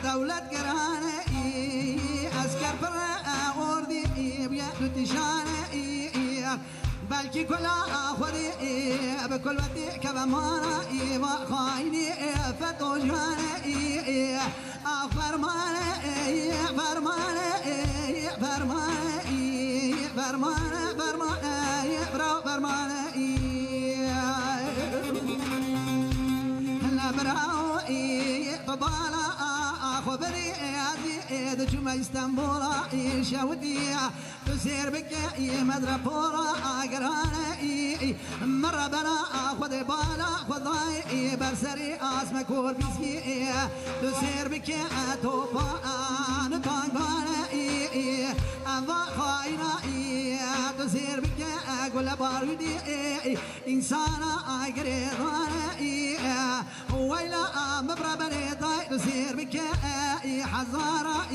دولة قرانة أسكر فرع وردي بيأتو تشانة بلكي كلها أخذي بكل وقت كبمانا وخايني فتوجانا فرمانا فرمانا فرمانا فرمانا فرمانا فرمانا لا براو طبالا خبري هذه جمع اسطنبول شاودي تسير بك مدربورا قرانا مرة بنا خذ بالا خذاي برسري اسمك وربسكي تسير بك توبا نتانبانا أما خاينا تسير بك أقول باردي إنسانا قريضانا ويلا مبرا بني ضاي تسير بك حزارة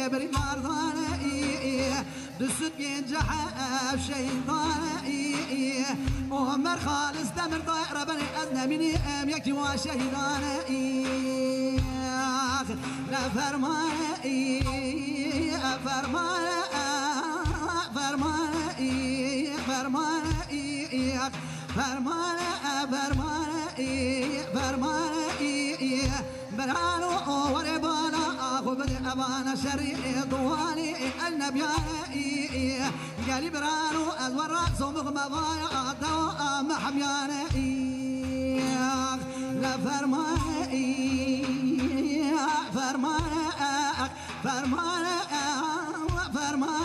بري مارضانا دست ينجح شيطانا ومر خالص دمر ضاي ربني أذنى مني يكي وشهيدانا لا فرمانا فرمانا فرمانا فرمانا فرمانا فرمانا فرمانا برانو وربانا خبد أبانا شري طوالي النبيانا قالي برانو أزور صومخ مضايا دواء محميانا لا فرمانا فرمانا فرمانا فرمانا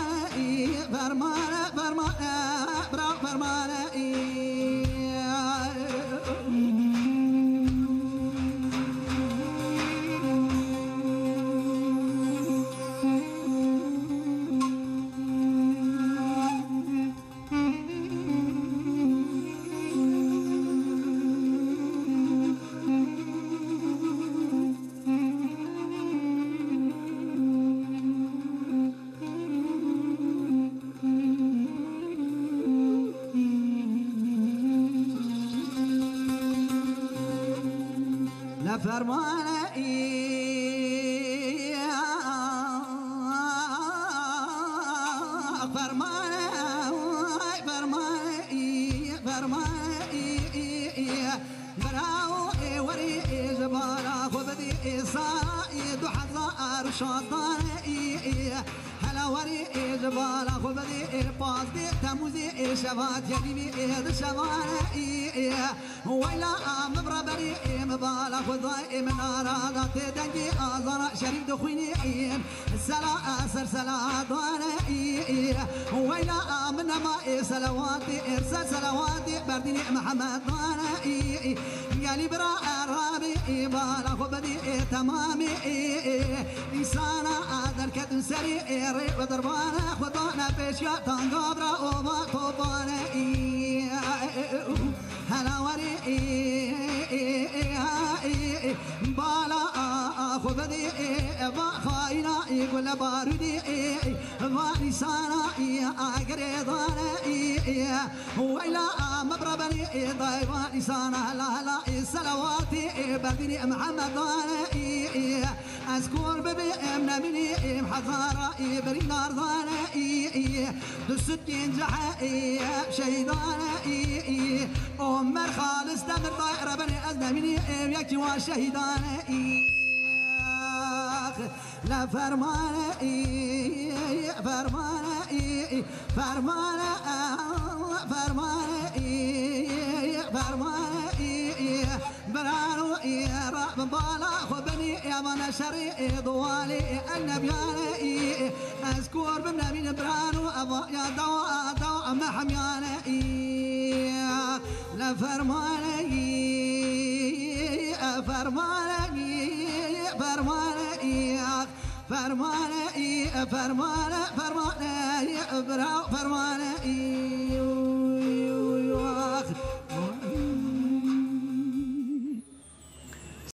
فرمانا فرمانا برا فرمانا فرمانا فرمانا فرمانا فرمانا براو وري جبالا خبدي صاي دحضار شاطانا هلا وري جبالا خبدي باصدي تموزي شفات يدي شفانا ويلا مبرا بري مبالا خذاي من أرادات دنجي أزرع شريف دخويني سلا أسر سلا دوانا ويلا من ما سلواتي إرسل سلواتي برديني محمد دوانا قالي برا رابي بالا خبدي تمامي إنسانا أدر كتن سري ودربانا خدانا بيشيا تنقابرا وما طوبانا هلا وري بالا خبدي خاينا يقول باردي وانسانا اقريضانا ويلا مبربني ضاي وانسانا لا لا سلواتي بردني محمد اذكر ببي امنا مني حزارة بري نار ضانا دست ينجح شهيدانا عمر خالص دمر ضاي ربني أذنى مني يكي وشهيدانا لا فرمانا فرمانا فرمانا فرمانا فرمانا برانو يا رب بالا خبني يا من شري ضوالي النبيانا اذكر بمنا من برانو ابا يا دواء دواء محميانا لا فرمانا فرمانا فرمانا فرمانا فرمانا فرمانا فرمانا